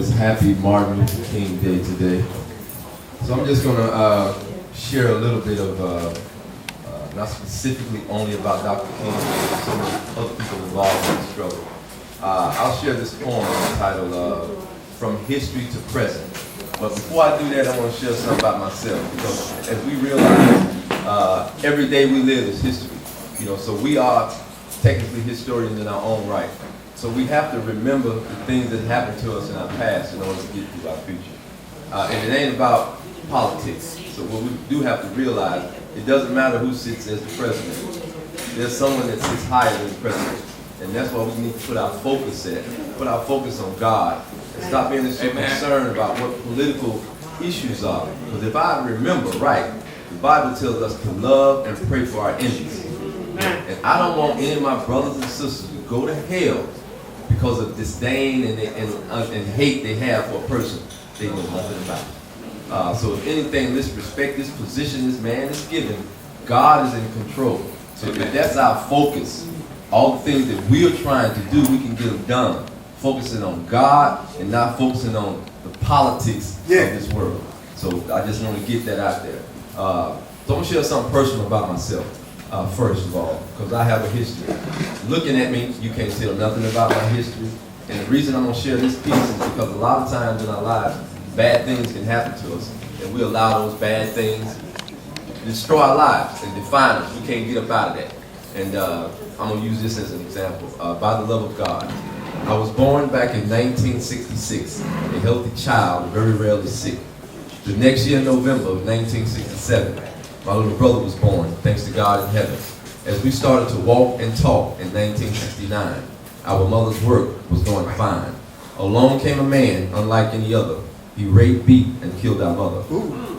this happy Martin Luther King Day today. So I'm just going to share a little bit of, not specifically only about Dr. King, but some of the other people involved in the struggle. I'll share this poem entitled From History to Present. But before I do that, I want to share something about myself, because as we realize, every day we live is history. So we are technically historians in our own right. So we have to remember the things that happened to us in our past in order to get through our future. And it ain't about politics. So what we do have to realize, it doesn't matter who sits as the president. There's someone that sits higher than the president. And that's why we need to put our focus on God, and stop being so concerned about what political issues are. Because if I remember right, the Bible tells us to love and pray for our enemies. And I don't want any of my brothers and sisters to go to hell because of disdain and hate they have for a person they know nothing about. So if anything, let's respect this position this man is given. God is in control. So if that's our focus, all the things that we're trying to do, we can get them done. Focusing on God and not focusing on the politics of this world. So I just want to get that out there. So I'm going to share something personal about myself. First of all, because I have a history. Looking at me, you can't tell nothing about my history. And the reason I'm going to share this piece is because a lot of times in our lives, bad things can happen to us. And we allow those bad things to destroy our lives and define us. We can't get up out of that. And I'm going to use this as an example. By the love of God. I was born back in 1966, a healthy child, very rarely sick. The next year, November of 1967, my little brother was born, thanks to God in heaven. As we started to walk and talk in 1969, our mother's work was going fine. Along came a man unlike any other. He raped, beat, and killed our mother.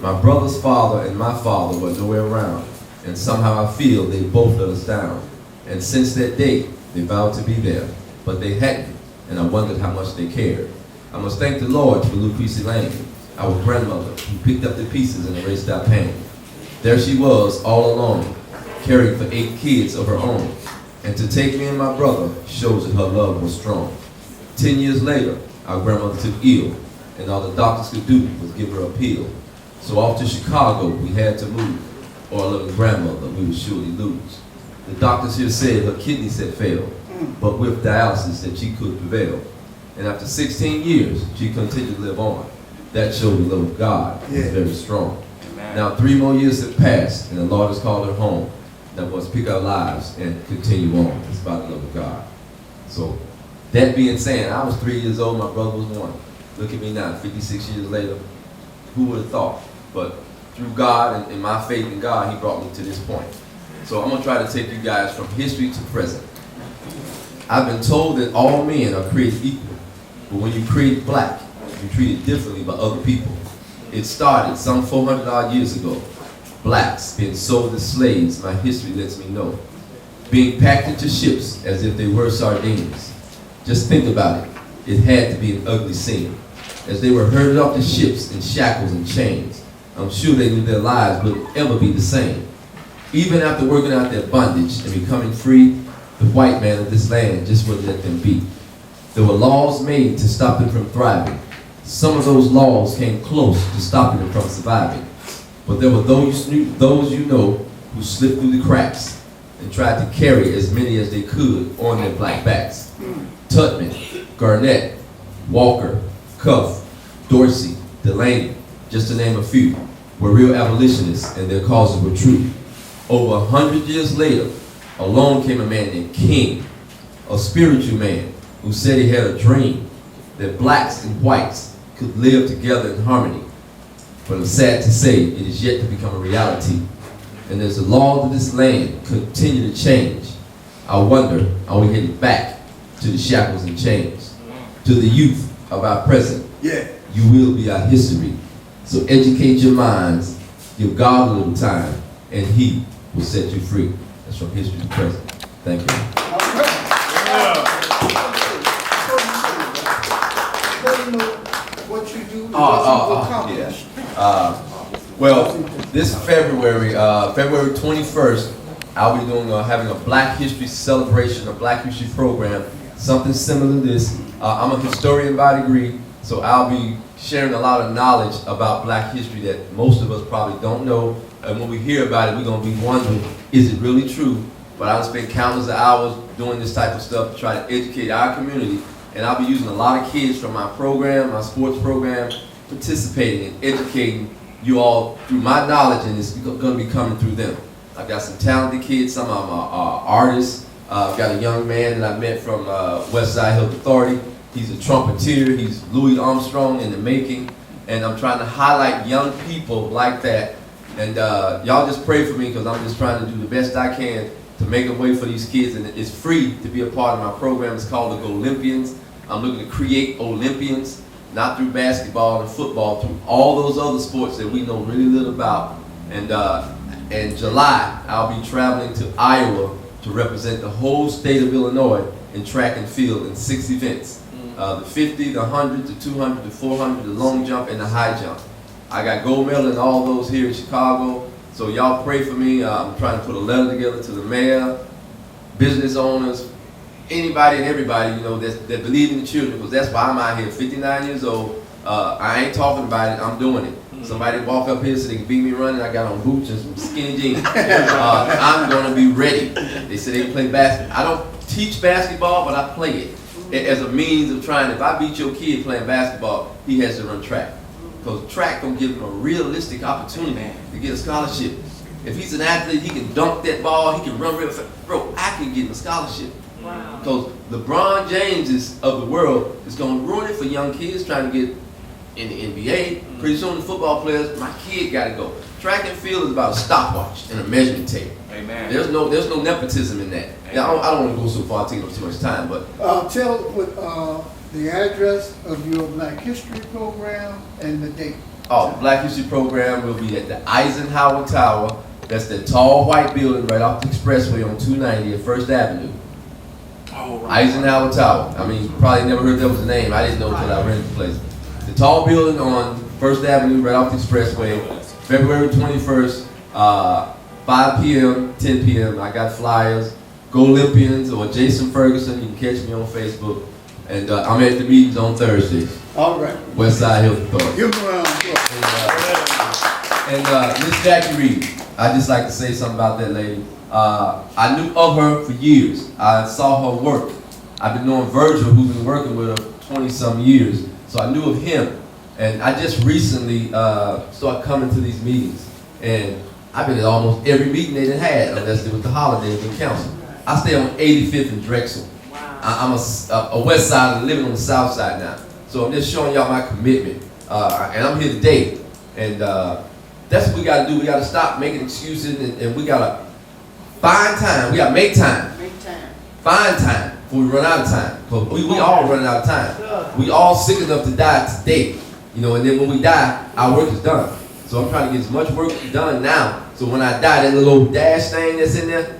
My brother's father and my father were nowhere around, and somehow I feel they both let us down. And since that day, they vowed to be there, but they hadn't, and I wondered how much they cared. I must thank the Lord for Lucretia Lane, our grandmother, who picked up the pieces and erased our pain. There she was, all alone, caring for 8 kids of her own. And to take me and my brother shows that her love was strong. 10 years later, our grandmother took ill, and all the doctors could do was give her a pill. So off to Chicago we had to move, or our little grandmother we would surely lose. The doctors here said her kidneys had failed, but with dialysis that she could prevail. And after 16 years, she continued to live on. That showed the love of God was very strong. Now 3 more years have passed, and the Lord has called her home. Now we must pick our lives and continue on. It's about the love of God. So, that being said, I was 3 years old, my brother was 1. Look at me now, 56 years later. Who would have thought? But through God and my faith in God, He brought me to this point. So I'm going to try to take you guys from history to present. I've been told that all men are created equal, but when you create black, you're treated differently by other people. It started some 400 odd years ago. Blacks being sold as slaves, my history lets me know. Being packed into ships as if they were sardines. Just think about it. It had to be an ugly scene. As they were herded off the ships in shackles and chains, I'm sure they knew their lives wouldn't ever be the same. Even after working out their bondage and becoming free, the white man of this land just wouldn't let them be. There were laws made to stop them from thriving. Some of those laws came close to stopping them from surviving. But there were those you know who slipped through the cracks and tried to carry as many as they could on their black backs. Tubman, Garnett, Walker, Cuff, Dorsey, Delaney, just to name a few, were real abolitionists and their causes were true. Over 100 years later, along came a man named King, a spiritual man who said he had a dream that blacks and whites could live together in harmony. But I'm sad to say it is yet to become a reality. And as the laws of this land continue to change, I wonder, are we headed back to the shackles and chains? To the youth of our present, you will be our history. So educate your minds, give God a little time, and He will set you free. That's from history to present. Thank you. What you do, what you accomplish. Well, this February, February 21st, I'll be doing having a Black History celebration, a Black History program, something similar to this. I'm a historian by degree, So I'll be sharing a lot of knowledge about Black history that most of us probably don't know. And when we hear about it, we're going to be wondering, is it really true? But I'll spend countless of hours doing this type of stuff to try to educate our community. And I'll be using a lot of kids from my program, my sports program, participating and educating you all through my knowledge, and it's going to be coming through them. I've got some talented kids, some of them are artists. I've got a young man that I met from Westside Health Authority. He's a trumpeter, he's Louis Armstrong in the making, and I'm trying to highlight young people like that. And y'all just pray for me, because I'm just trying to do the best I can to make a way for these kids, and it's free to be a part of my program. It's called the Olympians. I'm looking to create Olympians, not through basketball and football, through all those other sports that we know really little about. And in July, I'll be traveling to Iowa to represent the whole state of Illinois in track and field in 6 events. The 50, the 100, the 200, the 400, the long jump, and the high jump. I got gold medal in all those here in Chicago. So y'all pray for me. I'm trying to put a letter together to the mayor, business owners, anybody and everybody, you know, that believe in the children, because that's why I'm out here, 59 years old. I ain't talking about it, I'm doing it. Somebody walk up here so they can beat me running. I got on boots and some skinny jeans. I'm gonna be ready. They say they can play basketball. I don't teach basketball, but I play it as a means of trying. If I beat your kid playing basketball, he has to run track. Because track gonna give him a realistic opportunity to get a scholarship. If he's an athlete, he can dunk that ball, he can run real fast. Bro, I can get him a scholarship. Wow. Because LeBron James of the world is gonna ruin it for young kids trying to get in the NBA. Pretty soon the football players, my kid gotta go. Track and field is about a stopwatch and a measurement tape. Amen. There's no nepotism in that. Yeah, I don't want to go so far, taking up too much time, but tell what the address of your Black History program and the date. Oh, Black History program will be at the Eisenhower Tower. That's the tall white building right off the expressway on 290 at First Avenue. Oh, right. Eisenhower Tower. I mean, you probably never heard that was the name. I didn't know until I rented the place. The tall building on First Avenue right off the expressway, February 21st, 5 p.m., 10 p.m. I got flyers. Go Olympians or Jason Ferguson. You can catch me on Facebook. And I'm at the meetings on Thursdays. All right. Westside Health Authority. Give them a round. And Miss Jackie Reed, I just like to say something about that lady. I knew of her for years. I saw her work. I've been knowing Virgil, who's been working with her 20-some years. So I knew of him. And I just recently started coming to these meetings. And I've been at almost every meeting they done had, unless it was the holidays in council. I stay on 85th and Drexel. Wow. I'm a west sider living on the south side now. So I'm just showing y'all my commitment. And I'm here today. And that's what we got to do. We got to stop making excuses, and we got to find time. We got to make time. Find time before we run out of time. Because we all running out of time. We all sick enough to die today. You know, and then when we die, our work is done. So I'm trying to get as much work done now. So when I die, that little old dash thing that's in there,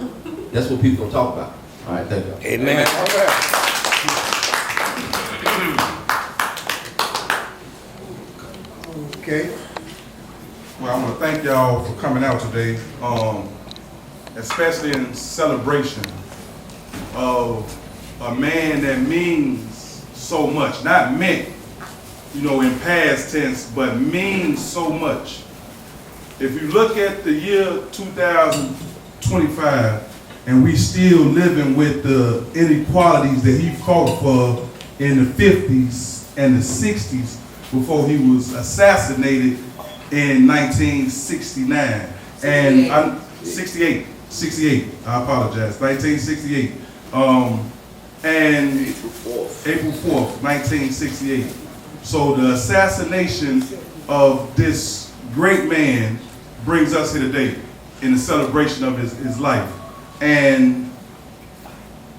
that's what people gonna talk about. All right, thank you. Amen. All right. Okay. Well, I want to thank y'all for coming out today, especially in celebration of a man that means so much. Not meant, you know, in past tense, but means so much. If you look at the year 2025, and we still living with the inequalities that he fought for in the 50s and the 60s before he was assassinated in 1969. And 68, I apologize, 1968. And April 4th, 1968. So the assassination of this great man brings us here today in the celebration of his life. And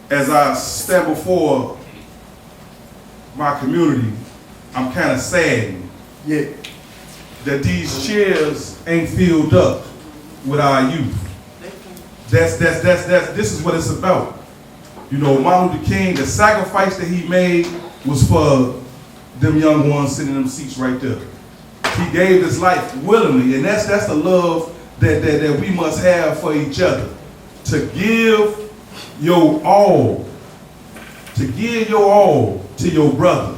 as I stand before my community, I'm kind of saddened that these chairs ain't filled up with our youth. This is what it's about. You know, Martin Luther King, the sacrifice that he made was for them young ones sitting in them seats right there. He gave his life willingly, and that's the love that we must have for each other. To give your all to your brother.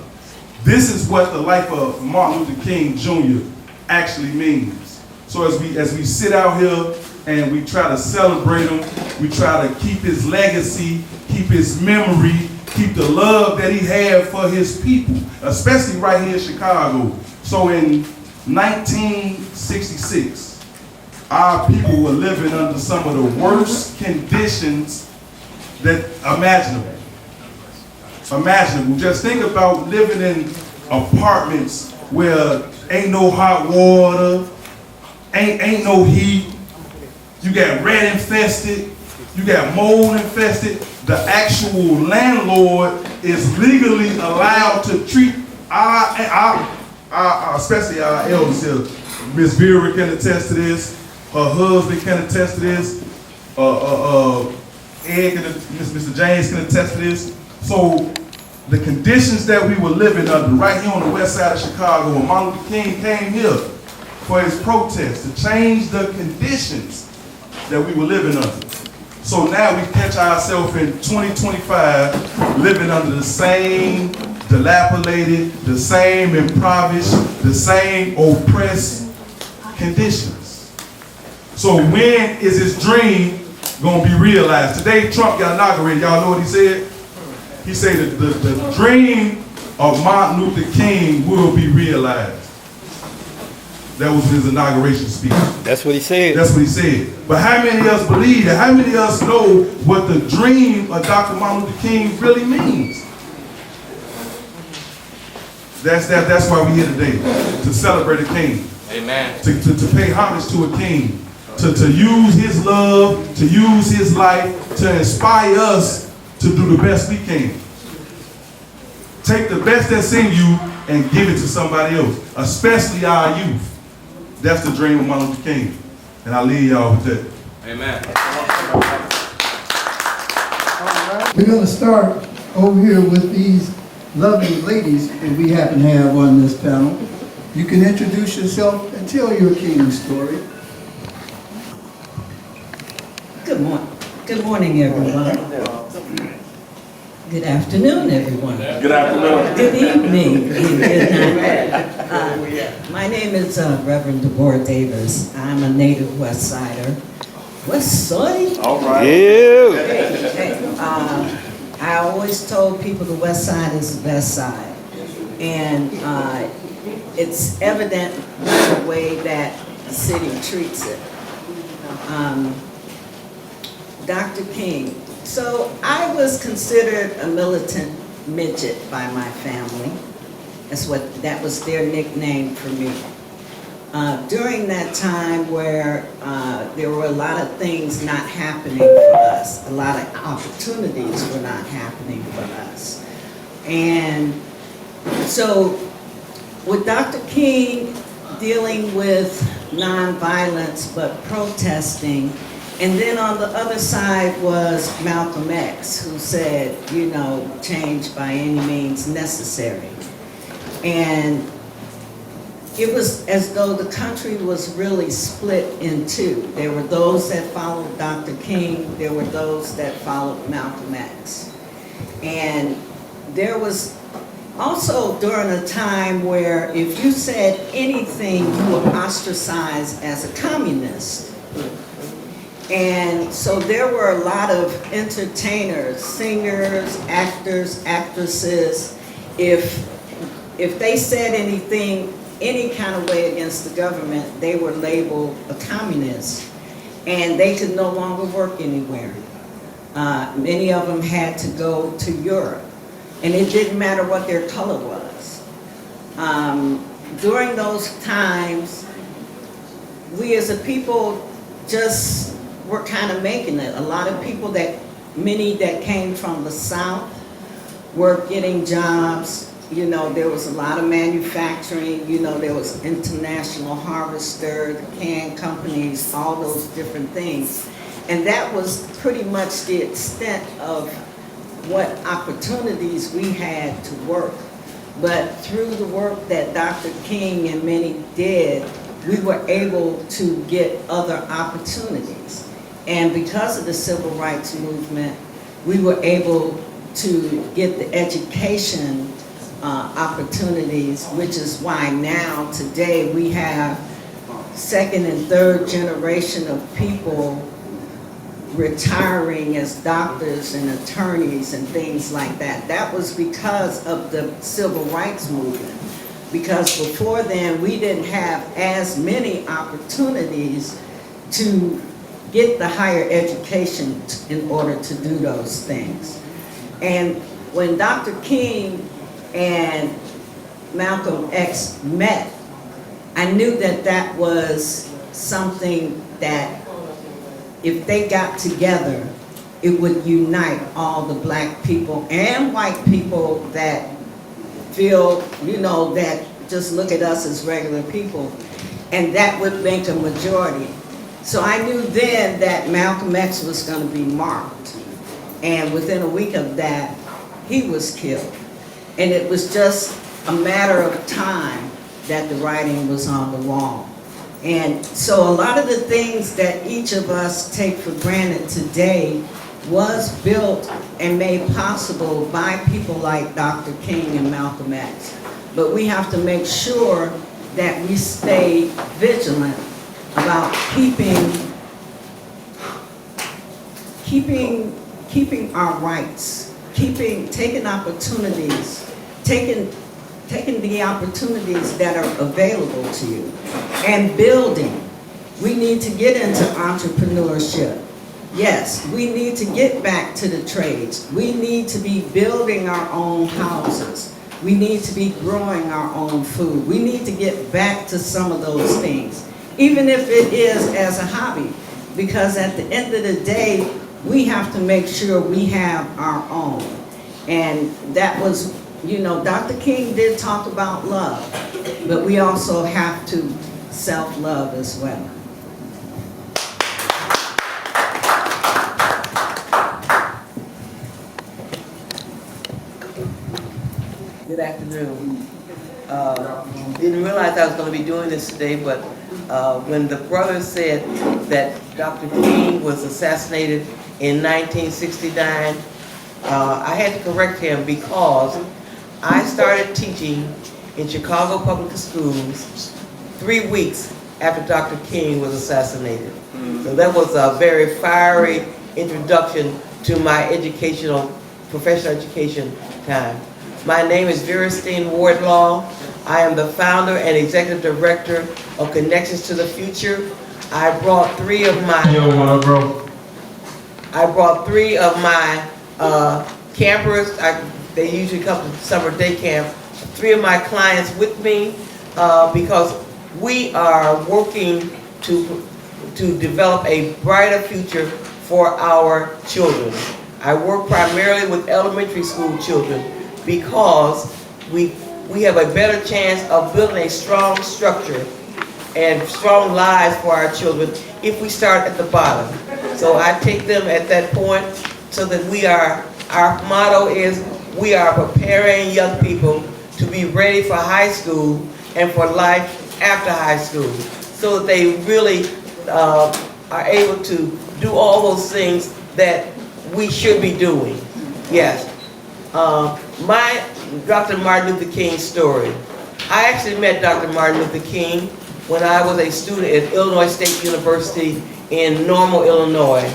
This is what the life of Martin Luther King Jr. actually means. So as we sit out here and we try to celebrate him, we try to keep his legacy, keep his memory, keep the love that he had for his people, especially right here in Chicago. So in 1966, our people were living under some of the worst conditions that imaginable. Just think about living in apartments where ain't no hot water, ain't no heat. You got rat infested, you got mold infested. The actual landlord is legally allowed to treat our especially our elders here. Miss Vera can attest to this. Her husband can attest to this. Ed can, Mr. James can attest to this. So the conditions that we were living under right here on the west side of Chicago, when Martin Luther King came here for his protest to change the conditions that we were living under. So now we catch ourselves in 2025 living under the same dilapidated, the same impoverished, the same oppressed conditions. So when is his dream gonna be realized? Today Trump got inaugurated. Y'all know what he said? He said that the dream of Martin Luther King will be realized. That was his inauguration speech. That's what he said. That's what he said. But how many of us believe that? How many of us know what the dream of Dr. Martin Luther King really means? That's why we're here today, to celebrate a king. Amen. To pay homage to a king. To use his love, to use his life, to inspire us to do the best we can. Take the best that's in you and give it to somebody else, especially our youth. That's the dream of Martin Luther King. And I'll leave y'all with that. Amen. We're going to start over here with these lovely ladies that we happen to have on this panel. You can introduce yourself and tell your King story. Good morning. Good morning, everyone. Good afternoon, everyone. Good afternoon. Good evening. Good night. My name is Reverend Deborah Davis. I'm a native West Sider. West Side? All right. Yeah. Hey, I always told people the West Side is the best side. And it's evident by the way that the city treats it. Dr. King. So I was considered a militant midget by my family. That was their nickname for me. During that time where there were a lot of things not happening for us, a lot of opportunities were not happening for us. And so with Dr. King dealing with nonviolence but protesting, and then on the other side was Malcolm X, who said, you know, change by any means necessary. And it was as though the country was really split in two. There were those that followed Dr. King, there were those that followed Malcolm X. And there was also during a time where if you said anything, you were ostracized as a communist. And so there were a lot of entertainers, singers, actors, actresses. If they said anything, any kind of way against the government, they were labeled a communist. And they could no longer work anywhere. Many of them had to go to Europe. And it didn't matter what their color was. During those times, we as a people just were kind of making it. A lot of people many that came from the South were getting jobs. You know, there was a lot of manufacturing. You know, there was International Harvester, the can companies, all those different things. And that was pretty much the extent of what opportunities we had to work. But through the work that Dr. King and many did, we were able to get other opportunities. And because of the civil rights movement, we were able to get the education opportunities, which is why now, today, we have second and third generation of people retiring as doctors and attorneys and things like that. That was because of the civil rights movement. Because before then, we didn't have as many opportunities to get the higher education in order to do those things. And when Dr. King and Malcolm X met, I knew that that was something that if they got together, it would unite all the black people and white people that feel, you know, that just look at us as regular people, and that would make a majority. So I knew then that Malcolm X was going to be marked, and within a week of that, he was killed. And it was just a matter of time that the writing was on the wall. And so a lot of the things that each of us take for granted today was built and made possible by people like Dr. King and Malcolm X. But we have to make sure that we stay vigilant about keeping our rights, taking opportunities, taking the opportunities that are available to you, and building. We need to get into entrepreneurship. Yes, we need to get back to the trades. We need to be building our own houses. We need to be growing our own food. We need to get back to some of those things, even if it is as a hobby, because at the end of the day, we have to make sure we have our own. And that was, you know, Dr. King did talk about love, but we also have to self-love as well. Good afternoon. Didn't realize I was going to be doing this today, but when the brother said that Dr. King was assassinated in 1969, I had to correct him because I started teaching in Chicago Public Schools 3 weeks after Dr. King was assassinated. So that was a very fiery introduction to my professional education time. My name is Vera Steen Wardlaw. I am the founder and executive director of Connections to the Future. I brought three of my campers. They usually come to summer day camp. 3 of my clients with me because we are working to develop a brighter future for our children. I work primarily with elementary school children because we have a better chance of building a strong structure and strong lives for our children if we start at the bottom. So I take them at that point so that our motto is we are preparing young people to be ready for high school and for life after high school so that they really are able to do all those things that we should be doing. Yes. My Dr. Martin Luther King story. I actually met Dr. Martin Luther King when I was a student at Illinois State University in Normal, Illinois.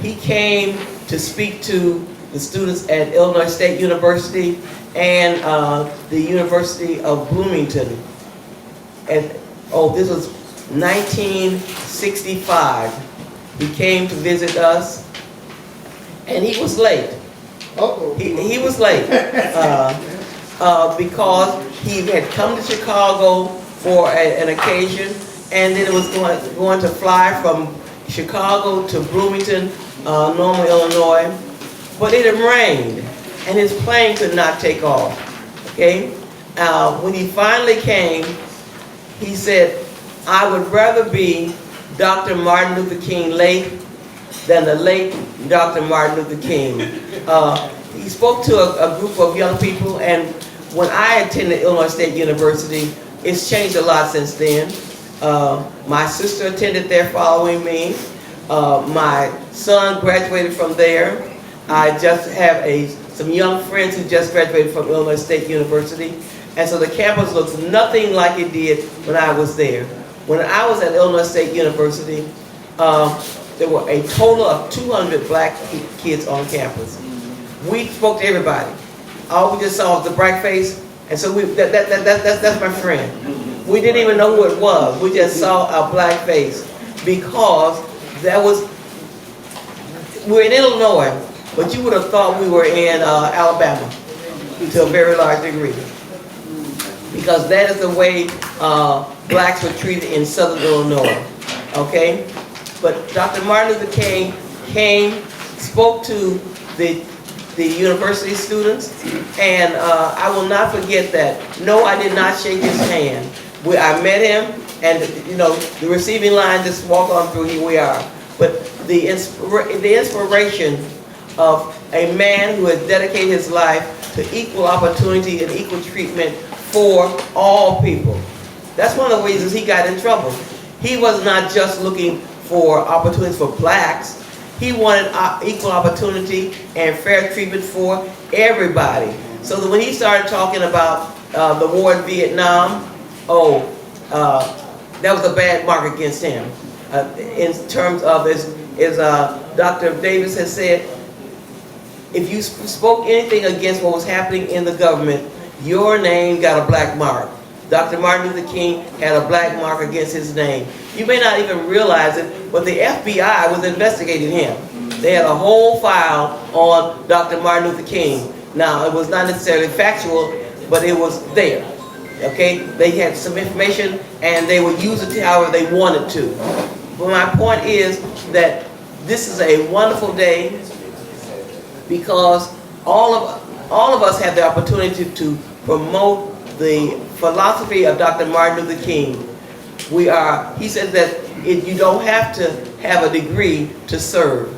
He came to speak to the students at Illinois State University and the University of Bloomington. This was 1965. He came to visit us, and he was late. He was late because he had come to Chicago for an occasion, and then it was going to fly from Chicago to Bloomington, Normal, Illinois, but it had rained, and his plane could not take off. Okay, when he finally came, he said, "I would rather be Dr. Martin Luther King late than the late Dr. Martin Luther King." He spoke to a group of young people, and when I attended Illinois State University, it's changed a lot since then. My sister attended there following me. My son graduated from there. I just have a some young friends who just graduated from Illinois State University. And so the campus looks nothing like it did when I was there. When I was at Illinois State University, there were a total of 200 black kids on campus. We spoke to everybody. All we just saw was the bright face, and so that's my friend. We didn't even know who it was. We just saw a black face because we're in Illinois, but you would have thought we were in Alabama to a very large degree, because that is the way blacks were treated in Southern Illinois. Okay, but Dr. Martin Luther King came, spoke to the university students, and I will not forget that. No, I did not shake his hand. I met him, and the receiving line just walked on through. Here we are. But the inspiration of a man who has dedicated his life to equal opportunity and equal treatment for all people. That's one of the reasons he got in trouble. He was not just looking for opportunities for blacks. He wanted equal opportunity and fair treatment for everybody. So that when he started talking about the war in Vietnam, that was a bad mark against him. In terms of, as Dr. Davis has said, if you spoke anything against what was happening in the government, your name got a black mark. Dr. Martin Luther King had a black mark against his name. You may not even realize it, but the FBI was investigating him. They had a whole file on Dr. Martin Luther King. Now, it was not necessarily factual, but it was there. Okay? They had some information, and they would use it however they wanted to. But my point is that this is a wonderful day because all of us have the opportunity to promote the philosophy of Dr. Martin Luther King. He said that you don't have to have a degree to serve.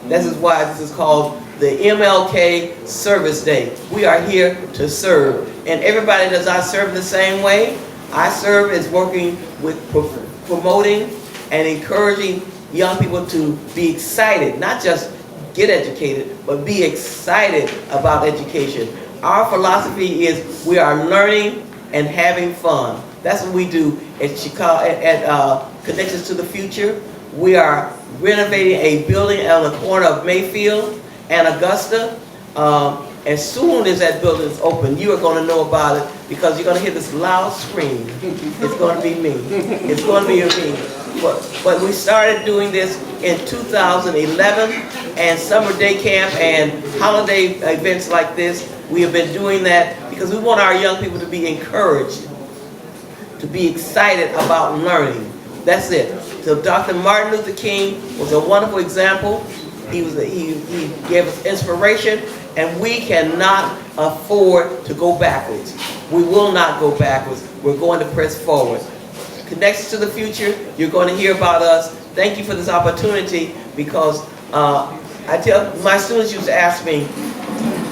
This is why this is called the MLK Service Day. We are here to serve. And everybody does not serve the same way. I serve as working with promoting and encouraging young people to be excited, not just get educated, but be excited about education. Our philosophy is we are learning and having fun. That's what we do at Chicago, at Connections to the Future. We are renovating a building on the corner of Mayfield and Augusta. As soon as that building is open, you are going to know about it because you're going to hear this loud scream. It's going to be me. It's going to be me. But we started doing this in 2011, and summer day camp and holiday events like this, we have been doing that because we want our young people to be encouraged, to be excited about learning. That's it. So Dr. Martin Luther King was a wonderful example. He gave us inspiration, and we cannot afford to go backwards. We will not go backwards. We're going to press forward. Connections to the Future, you're going to hear about us. Thank you for this opportunity because my students used to ask me,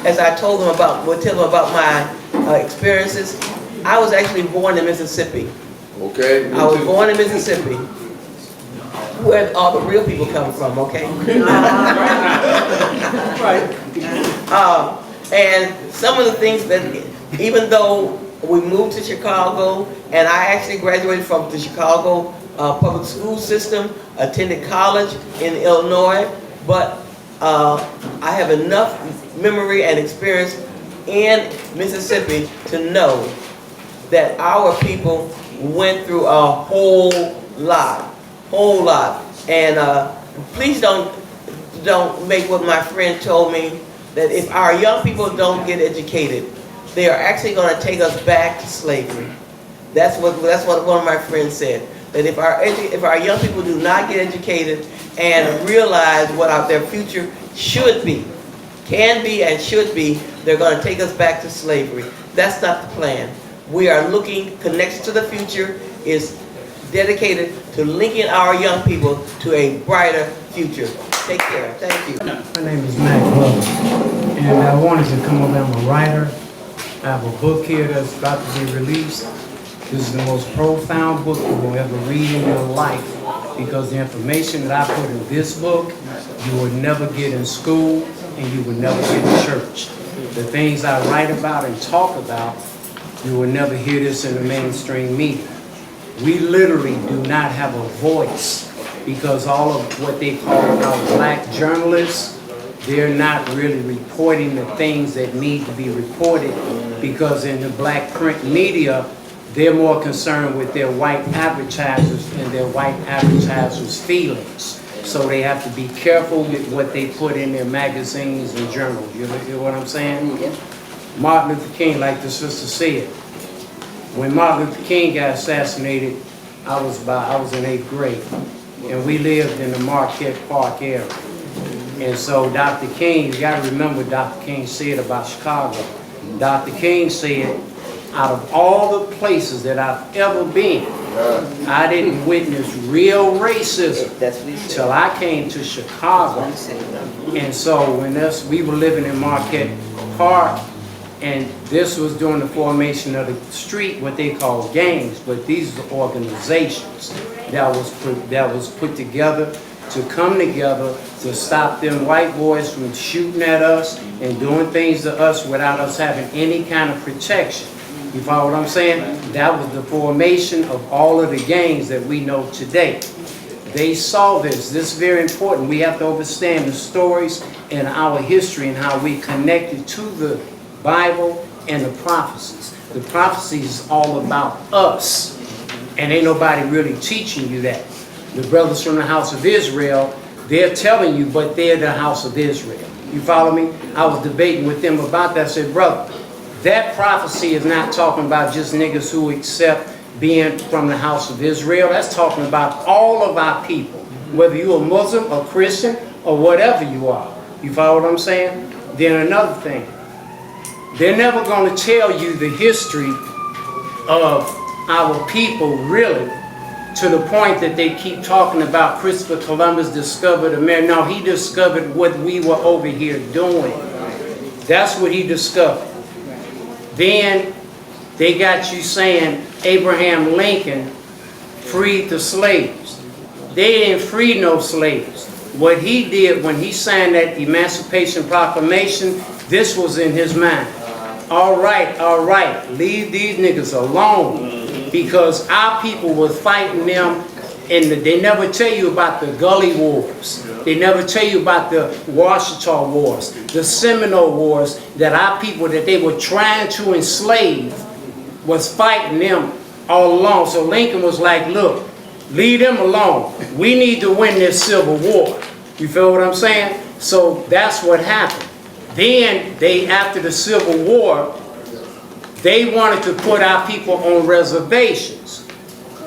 as I tell them about my experiences. I was actually born in Mississippi. Okay. I was born in Mississippi, where all the real people come from, okay? Right. And some of the things that, even though we moved to Chicago, and I actually graduated from the Chicago public school system, attended college in Illinois, but I have enough memory and experience in Mississippi to know that our people went through a whole lot. And please don't make what my friend told me, that if our young people don't get educated, they are actually going to take us back to slavery. That's what one of my friends said. That if our young people do not get educated and realize what their future should be, can be and should be, they're going to take us back to slavery. That's not the plan. We are looking, Connections to the Future is dedicated to linking our young people to a brighter future. Take care. Thank you. My name is Mac Glover, and I wanted to come over. I'm a writer. I have a book here that's about to be released. This is the most profound book you will ever read in your life because the information that I put in this book, you will never get in school and you will never get in church. The things I write about and talk about, you will never hear this in the mainstream media. We literally do not have a voice because all of what they call our black journalists, they're not really reporting the things that need to be reported because in the black print media, they're more concerned with their white advertisers and their white advertisers' feelings. So they have to be careful with what they put in their magazines and journals. You know what I'm saying? Martin Luther King, like the sister said, when Martin Luther King got assassinated, I was in 8th grade, and we lived in the Marquette Park area. And so Dr. King, you got to remember what Dr. King said about Chicago. Dr. King said, out of all the places that I've ever been, I didn't witness real racism till I came to Chicago. And so when we were living in Marquette Park, and this was during the formation of the street, what they call gangs, but these are organizations that was put together to come together to stop them white boys from shooting at us and doing things to us without us having any kind of protection. You follow what I'm saying? That was the formation of all of the gangs that we know today. They saw this. This is very important. We have to understand the stories and our history and how we connected to the Bible and the prophecies. The prophecies is all about us. And ain't nobody really teaching you that. The brothers from the house of Israel, they're telling you, but they're the house of Israel. You follow me? I was debating with them about that. I said, brother, that prophecy is not talking about just niggas who accept being from the house of Israel. That's talking about all of our people, whether you're a Muslim, a Christian, or whatever you are. You follow what I'm saying? Then another thing, they're never going to tell you the history of our people really, to the point that they keep talking about Christopher Columbus discovered America. No, he discovered what we were over here doing. That's what he discovered. Then they got you saying Abraham Lincoln freed the slaves. They didn't free no slaves. What he did when he signed that Emancipation Proclamation, this was in his mind. All right, leave these niggas alone. Because our people were fighting them, and they never tell you about the Gully Wars. They never tell you about the Washita Wars, the Seminole Wars, that our people that they were trying to enslave was fighting them all along. So Lincoln was like, look, leave them alone. We need to win this Civil War. You feel what I'm saying? So that's what happened. Then after the Civil War, they wanted to put our people on reservations.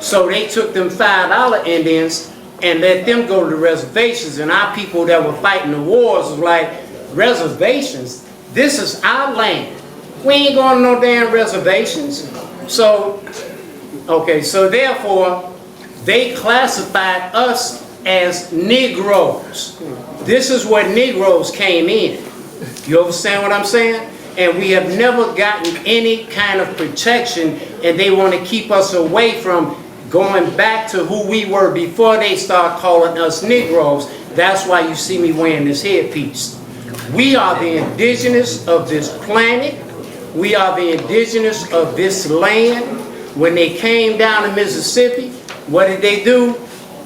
So they took them $5 Indians and let them go to the reservations. And our people that were fighting the wars was like, reservations? This is our land. We ain't going to no damn reservations. So, okay, so therefore, they classified us as Negroes. This is where Negroes came in. You understand what I'm saying? And we have never gotten any kind of protection, and they want to keep us away from going back to who we were before they start calling us Negroes. That's why you see me wearing this headpiece. We are the indigenous of this planet. We are the indigenous of this land. When they came down to Mississippi, what did they do?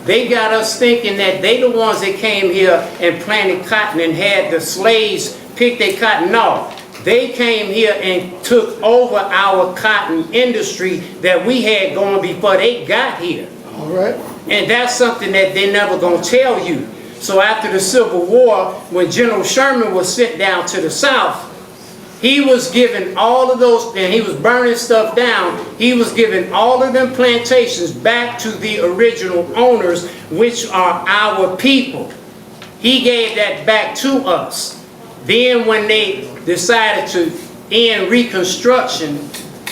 They got us thinking that they the ones that came here and planted cotton and had the slaves pick their cotton off. They came here and took over our cotton industry that we had going before they got here. All right. And that's something that they're never going to tell you. So after the Civil War, when General Sherman was sent down to the South, he was giving all of those, and he was burning stuff down, he was giving all of them plantations back to the original owners, which are our people. He gave that back to us. Then when they decided to end Reconstruction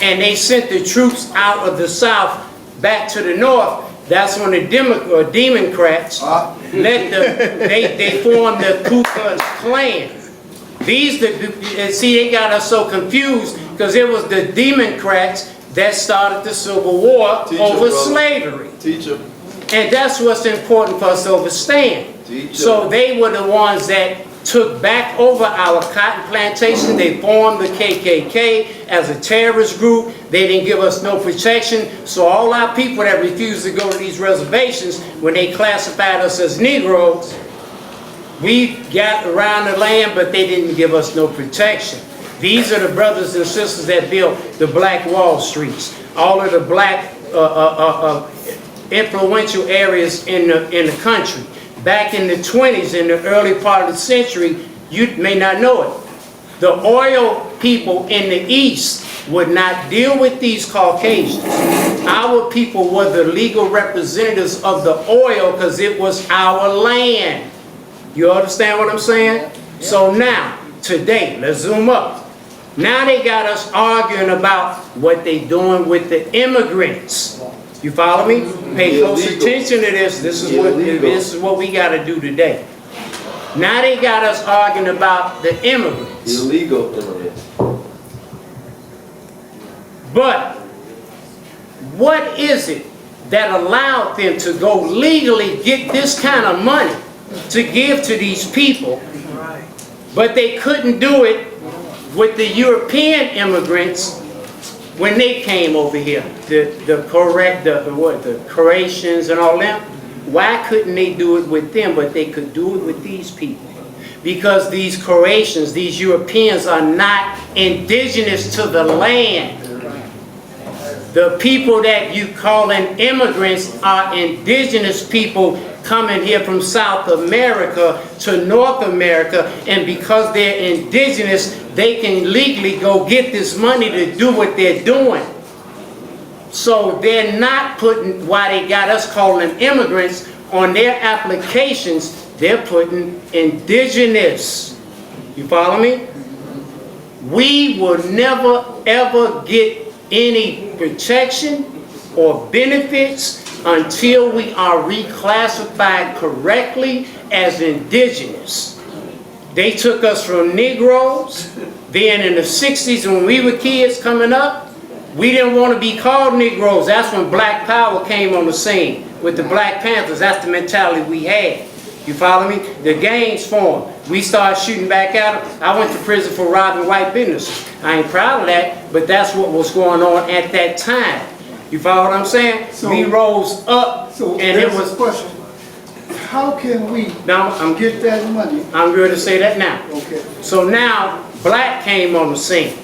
and they sent the troops out of the South back to the North, that's when the Democrats they formed the Ku Klux Klan. See, they got us so confused because it was the Democrats that started the Civil War over slavery. And that's what's important for us to understand. So they were the ones that took back over our cotton plantation. They formed the KKK as a terrorist group. They didn't give us no protection. So all our people that refused to go to these reservations, when they classified us as Negroes, we got around the land, but they didn't give us no protection. These are the brothers and sisters that built the Black Wall Streets, all of the black influential areas in the country. Back in the 20s, in the early part of the century, you may not know it. The oil people in the East would not deal with these Caucasians. Our people were the legal representatives of the oil because it was our land. You understand what I'm saying? So now, today, let's zoom up. Now they got us arguing about what they doing with the immigrants. You follow me? Pay close attention to this. This is what we got to do today. Now they got us arguing about the immigrants. Illegal immigrants. But what is it that allowed them to go legally get this kind of money to give to these people, but they couldn't do it with the European immigrants when they came over here, the Croatians and all them? Why couldn't they do it with them, but they could do it with these people? Because these Croatians, these Europeans are not indigenous to the land. The people that you calling immigrants are indigenous people coming here from South America to North America, and because they're indigenous, they can legally go get this money to do what they're doing. So they're not putting, why they got us calling them immigrants, on their applications, they're putting indigenous. You follow me? We will never ever get any protection or benefits until we are reclassified correctly as indigenous. They took us from Negroes. Then in the 60s when we were kids coming up, we didn't want to be called Negroes. That's when Black Power came on the scene with the Black Panthers. That's the mentality we had. You follow me? The gangs formed. We started shooting back at them. I went to prison for robbing white businesses. I ain't proud of that, but that's what was going on at that time. You follow what I'm saying? So, we rose up, so and it was... a question. How can we get that money? I'm going to say that now. Okay. So now, black came on the scene.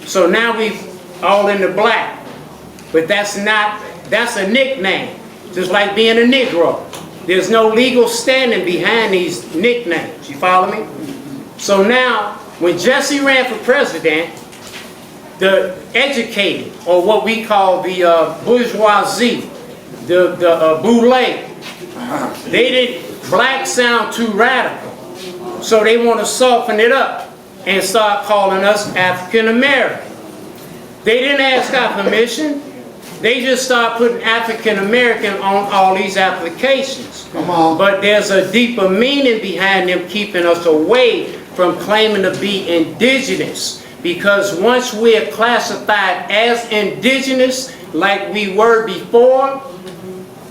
So now we all in the black. But that's a nickname. Just like being a Negro. There's no legal standing behind these nicknames. You follow me? So now, when Jesse ran for president, the educated, or what we call the bourgeoisie, the boule, black sound too radical. So they want to soften it up and start calling us African American. They didn't ask our permission. They just start putting African American on all these applications. Come on. But there's a deeper meaning behind them keeping us away from claiming to be indigenous. Because once we're classified as indigenous, like we were before,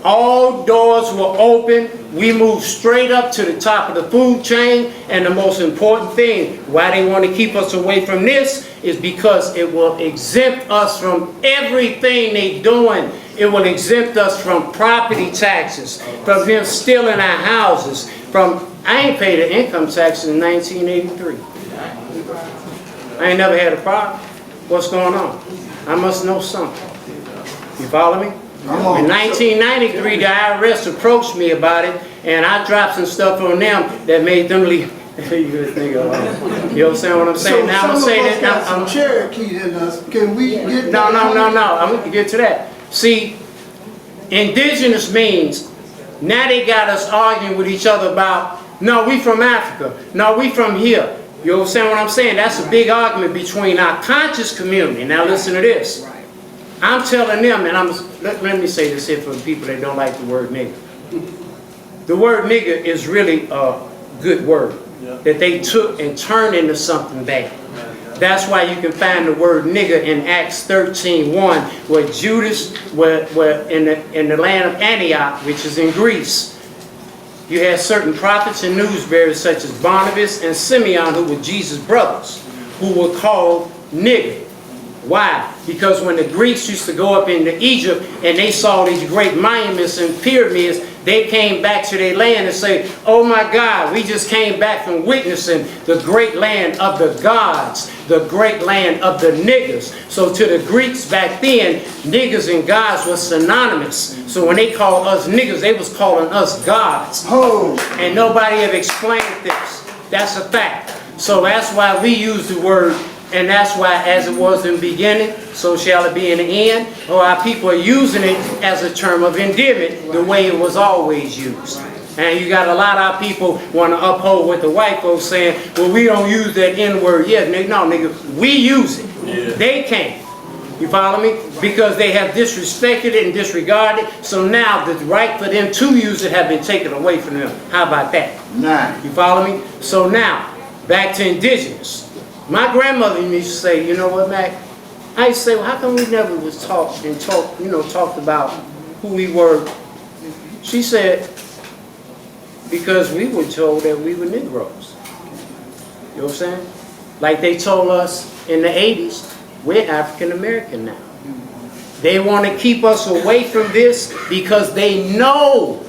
all doors were open. We moved straight up to the top of the food chain. And the most important thing, why they want to keep us away from this, is because it will exempt us from everything they're doing. It will exempt us from property taxes, from them stealing our houses, from, I ain't paid an income tax in 1983. I ain't never had a problem. What's going on? I must know something. You follow me? In 1993, the IRS approached me about it, and I dropped some stuff on them that made them leave. You understand what I'm saying? So now I'm gonna say that. got some Cherokee in us. Can we get No. that? I'm gonna get to that. See, indigenous means now they got us arguing with each other about, no, we from Africa. No, we from here. You understand what I'm saying? That's a big argument between our conscious community. Now listen to this. I'm telling them, and let me say this here for the people that don't like the word nigger. The word nigger is really a good word that they took and turned into something bad. That's why you can find the word nigger in Acts 13:1, where Judas, where in the land of Antioch, which is in Greece, you had certain prophets and newsbearers such as Barnabas and Simeon, who were Jesus' brothers, who were called nigger. Why? Because when the Greeks used to go up into Egypt and they saw these great monuments and pyramids, they came back to their land and say, oh my God, we just came back from witnessing the great land of the gods, the great land of the niggers. So to the Greeks back then, niggers and gods were synonymous. So when they called us niggers, they was calling us gods. Oh, And nobody ever explained this. That's a fact. So that's why we use the word, and that's why as it was in the beginning, so shall it be in the end. Or our people are using it as a term of endearment the way it was always used. And you got a lot of our people want to uphold what the white folks saying, well, we don't use that N-word. Yeah, no, nigga, we use it. Yeah. They can't. You follow me? Because they have disrespected it and disregarded it. So now the right for them to use it have been taken away from them. How about that? nah. You follow me? So now, back to indigenous. My grandmother used to say, you know what, Mac? I used to say, well, how come we never was talked about who we were? She said, because we were told that we were Negroes. You know what I'm saying? Like they told us in the 80s, we're African American now. They want to keep us away from this because they know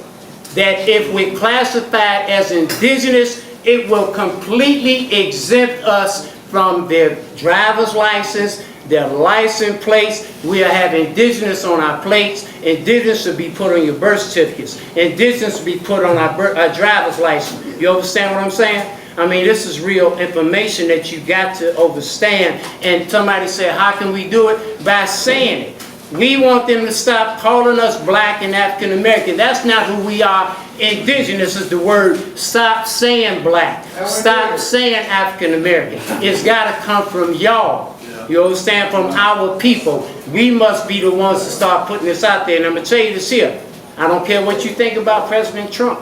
that if we're classified as indigenous, it will completely exempt us from their driver's license, their license plates. We have indigenous on our plates. Indigenous should be put on your birth certificates. Indigenous should be put on our driver's license. You understand what I'm saying? I mean, this is real information that you got to understand. And somebody said, how can we do it? By saying it. We want them to stop calling us black and African American. That's not who we are. Indigenous is the word. Stop saying black. Stop saying African American. It's got to come from y'all. You understand? From our people. We must be the ones to start putting this out there. And I'm going to tell you this here. I don't care what you think about President Trump.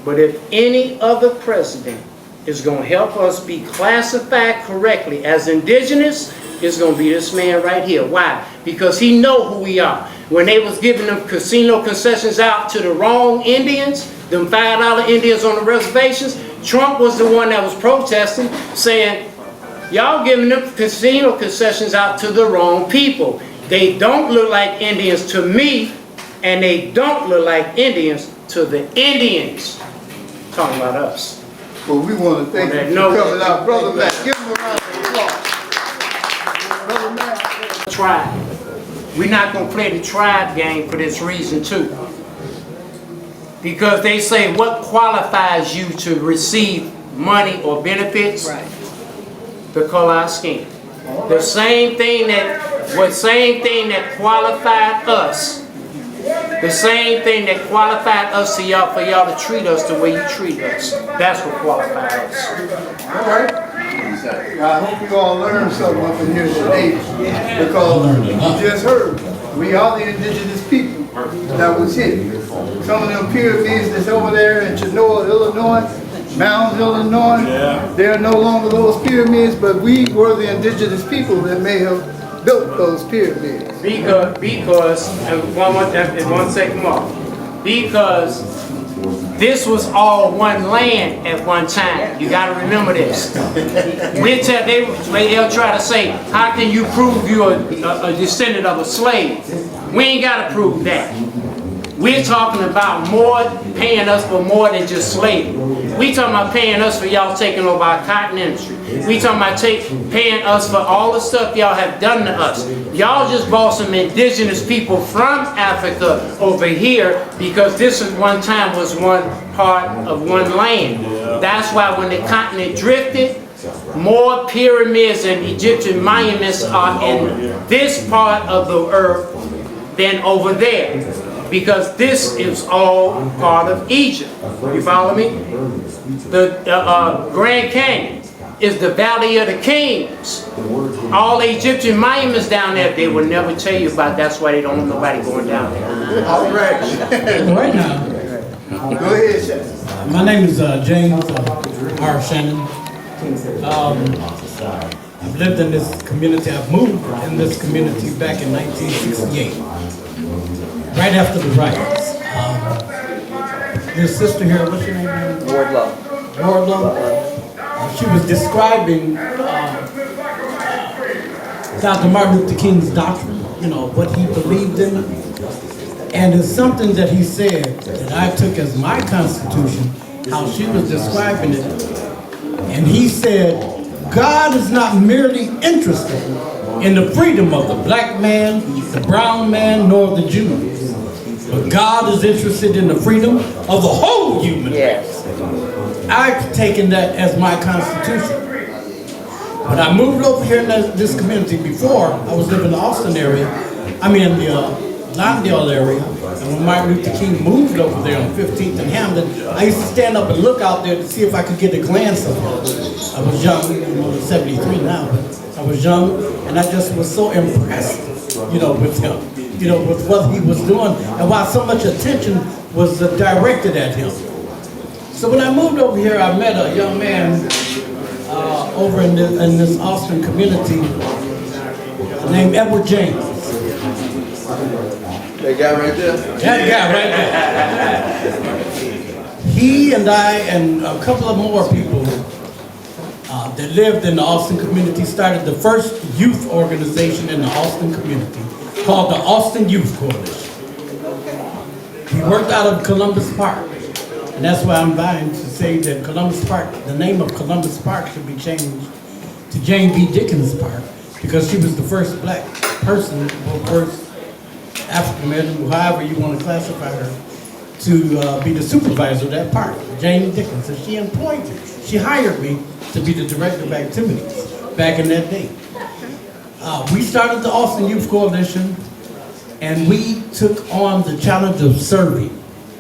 But if any other president is going to help us be classified correctly as indigenous, it's going to be this man right here. Why? Because he know who we are. When they was giving them casino concessions out to the wrong Indians, them $5 Indians on the reservations, Trump was the one that was protesting, saying, y'all giving them casino concessions out to the wrong people. They don't look like Indians to me, and they don't look like Indians to the Indians. Talking about us. Well, we want to thank you for coming out. Brother Mac, give him a round of applause. Brother Mac. Tribe. We're not going to play the tribe game for this reason too. Because they say what qualifies you to receive money or benefits? Right. The color of our skin. The same thing that qualified us. The same thing that qualified us to y'all for y'all to treat us the way you treat us. That's what qualified us. All right. I hope you all learned something up in here today, because you just heard, we are the indigenous people that was here. Some of them pyramids that's over there in Genoa, Illinois, Mounds, Illinois, they're no longer those pyramids, but we were the indigenous people that may have built those pyramids. Because one second more. Because this was all one land at one time. You got to remember this. They'll try to say, how can you prove you're a descendant of a slave? We ain't got to prove that. We're talking about paying us for more than just slavery. We talking about paying us for y'all taking over our cotton industry. We talking about paying us for all the stuff y'all have done to us. Y'all just brought some indigenous people from Africa over here because this at one time was one part of one land. That's why when the continent drifted, more pyramids and Egyptian monuments are in this part of the earth than over there. Because this is all part of Egypt. You follow me? The Grand Canyon is the Valley of the Kings. All the Egyptian monuments down there, they will never tell you about. That's why they don't want nobody going down there. All right. Right now, Go ahead, Chef. my name is James R. Shannon. I've lived in this community. I've moved in this community back in 1968, right after the riots. this sister here, what's your name? Wardlow. Wardlow. She was describing Dr. Martin Luther King's doctrine, you know, what he believed in. And it's something that he said that I took as my constitution, how she was describing it. And he said, God is not merely interested in the freedom of the black man, the brown man, nor the Jews. But God is interested in the freedom of the whole human race. Yes. I've taken that as my constitution. When I moved over here in this community before, I was living in the Austin area, the Lawndale area, and when Martin Luther King moved over there on 15th and Hamden, I used to stand up and look out there to see if I could get a glance of him. I was young, I'm 73 now, but I was young, and I just was so impressed, you know, with him, you know, with what he was doing, and why so much attention was directed at him. So when I moved over here, I met a young man over in this Austin community named Edward James. That guy right there? That guy right there. He and I and a couple of more people that lived in the Austin community started the first youth organization in the Austin community called the Austin Youth Coalition. We worked out of Columbus Park. And that's why I'm vying to say that Columbus Park, the name of Columbus Park should be changed to Jane B. Dickens Park, because she was the first black person, or first African American, however you want to classify her, to be the supervisor of that park, Jane Dickens. And she employed me. She hired me to be the director of activities back in that day. We started the Austin Youth Coalition, and we took on the challenge of serving,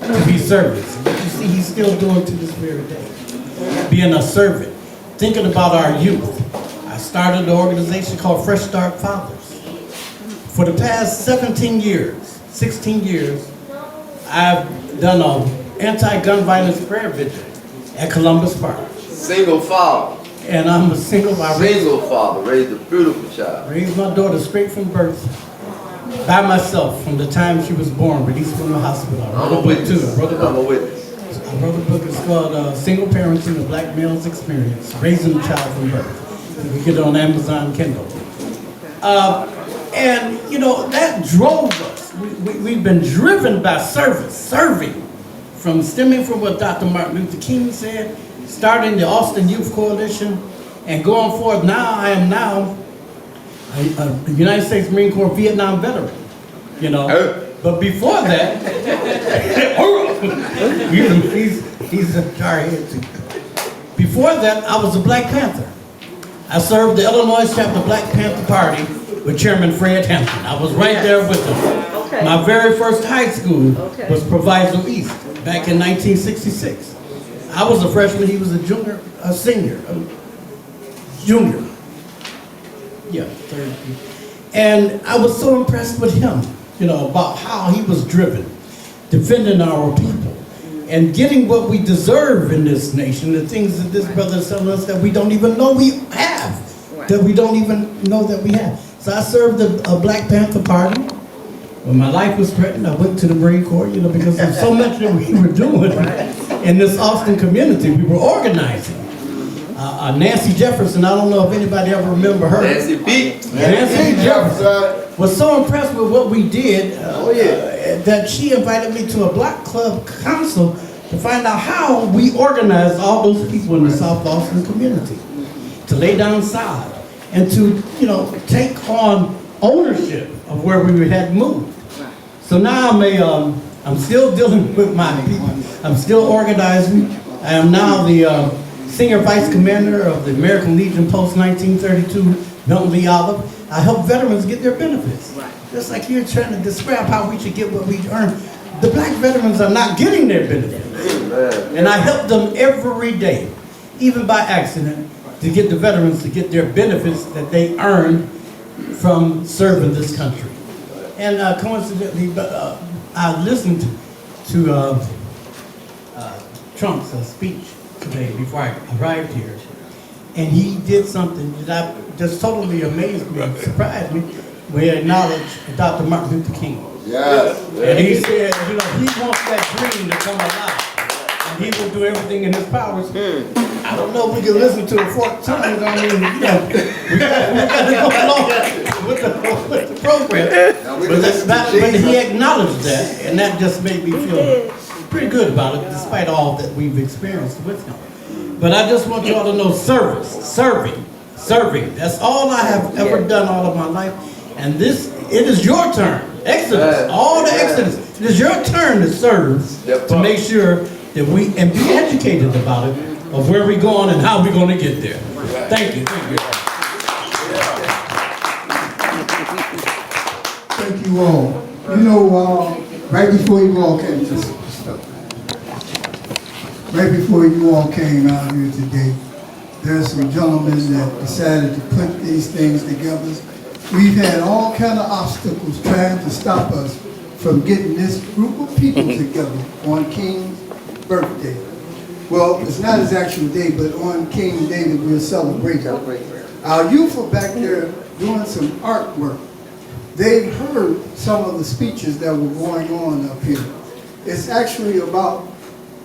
to be servants. You see, he's still doing to this very day, being a servant, thinking about our youth. I started an organization called Fresh Start Fathers. For the past 16 years, I've done an anti-gun violence prayer vigil at Columbus Park. Single father. And I'm a single father. Single father, raised a beautiful child. Raised my daughter straight from birth, by myself, from the time she was born, released from the hospital. I wrote a book too. I wrote a book. It's called Single Parenting, a Black Male's Experience, Raising a Child from Birth. You can get it on Amazon Kindle. And, you know, that drove us. We've been driven by serving, stemming from what Dr. Martin Luther King said, starting the Austin Youth Coalition, and going forward now, I am now a United States Marine Corps Vietnam veteran, you know. But before that, he's a jarhead too. Before that, I was a Black Panther. I served the Illinois chapter Black Panther Party with Chairman Fred Hampton. I was right there with him. Okay. My very first high school was Proviso East back in 1966. I was a freshman, he was a senior. Yeah, third. And I was so impressed with him, you know, about how he was driven, defending our people, and getting what we deserve in this nation, the things that this brother is telling us that we don't even know we have, that we don't even know that we have. So I served a Black Panther Party. When my life was threatened, I went to the Marine Corps, you know, because of so much that we were doing in this Austin community. We were organizing. Nancy Jefferson, I don't know if anybody ever remember her. Nancy B. Nancy Jefferson was so impressed with what we did that she invited me to a Black Club council to find out how we organized all those people in the South Austin community to lay down sod and to, you know, take on ownership of where we had moved. So now I'm still dealing with my people. I'm still organizing. I am now the Senior Vice Commander of the American Legion Post 1932, Milton Lee Olive. I help veterans get their benefits. Just like you're trying to describe how we should get what we earn. The black veterans are not getting their benefits. And I help them every day, even by accident, to get the veterans to get their benefits that they earned from serving this country. And coincidentally, I listened to Trump's speech today before I arrived here, and he did something that just totally amazed me and surprised me. We acknowledged Dr. Martin Luther King. Yes. And he said, you know, he wants that dream to come alive. he will do everything in his powers. I don't know if we can listen to it 4 times. I mean, you know, we got to go along with the program. But he acknowledged that, and that just made me feel pretty good about it, despite all that we've experienced with him. But I just want you all to know serving. That's all I have ever done all of my life. And it is your turn. Exodus, all the Exodus. It is your turn to serve, to make sure that we, and be educated about it, of where we're going and how we're going to get there. Thank you. Thank you all. You know, right before you all came, right before you all came out here today, there's some gentlemen that decided to put these things together. We've had all kind of obstacles trying to stop us from getting this group of people together on King's birthday. Well, it's not his actual day, but on King's Day that we're celebrating. Our youth are back there doing some artwork. They've heard some of the speeches that were going on up here. It's actually about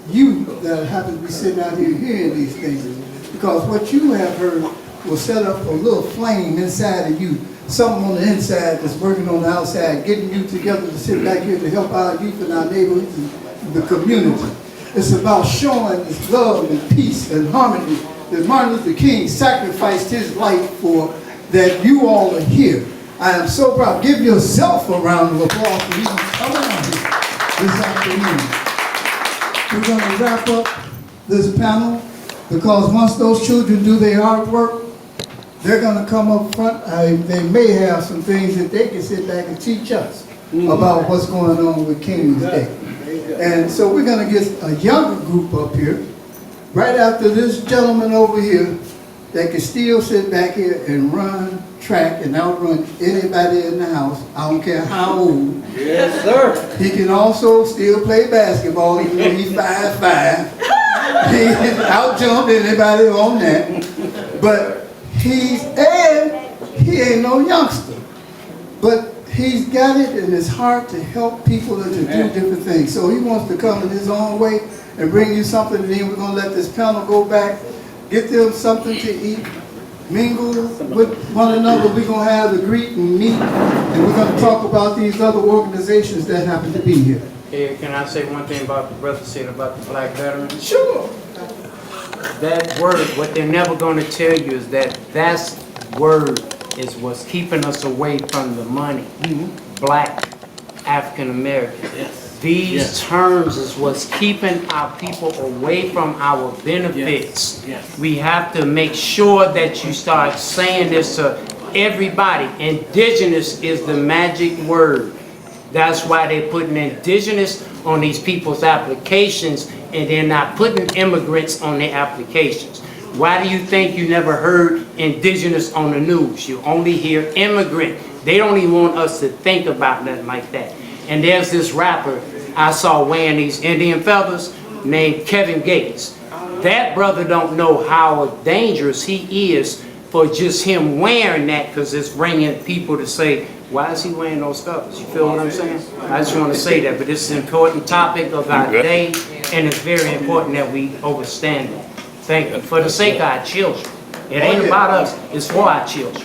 you that happen to be sitting out here hearing these things. Because what you have heard will set up a little flame inside of you. Something on the inside that's working on the outside, getting you together to sit back here to help our youth and our neighborhoods and the community. It's about showing this love and peace and harmony that Martin Luther King sacrificed his life for, that you all are here. I am so proud. Give yourself a round of applause for even coming out here this afternoon. We're going to wrap up this panel because once those children do their artwork, they're going to come up front. They may have some things that they can sit back and teach us about what's going on with King's Day. And so we're going to get a younger group up here, right after this gentleman over here, that can still sit back here and run track and outrun anybody in the house. I don't care how old. Yes, sir. He can also still play basketball, even though he's 5'5". He can out-jump anybody on that. But he ain't no youngster. But he's got it in his heart to help people and to do different things. So he wants to come in his own way and bring you something, and then we're going to let this panel go back, get them something to eat, mingle with one another. We're going to have the greet and meet, and we're going to talk about these other organizations that happen to be here. Hey, can I say one thing about the brother said about the black veterans? Sure. That word, what they're never going to tell you is that word is what's keeping us away from the money. Black African Americans. These terms is what's keeping our people away from our benefits. We have to make sure that you start saying this to everybody. Indigenous is the magic word. That's why they're putting indigenous on these people's applications, and they're not putting immigrants on their applications. Why do you think you never heard indigenous on the news? You only hear immigrant. They don't even want us to think about nothing like that. And there's this rapper I saw wearing these Indian feathers named Kevin Gates. That brother don't know how dangerous he is for just him wearing that, because it's bringing people to say, why is he wearing those feathers? You feel what I'm saying? I just want to say that, but it's an important topic of our day, and it's very important that we understand it. Thank you. For the sake of our children. It ain't about us, it's for our children.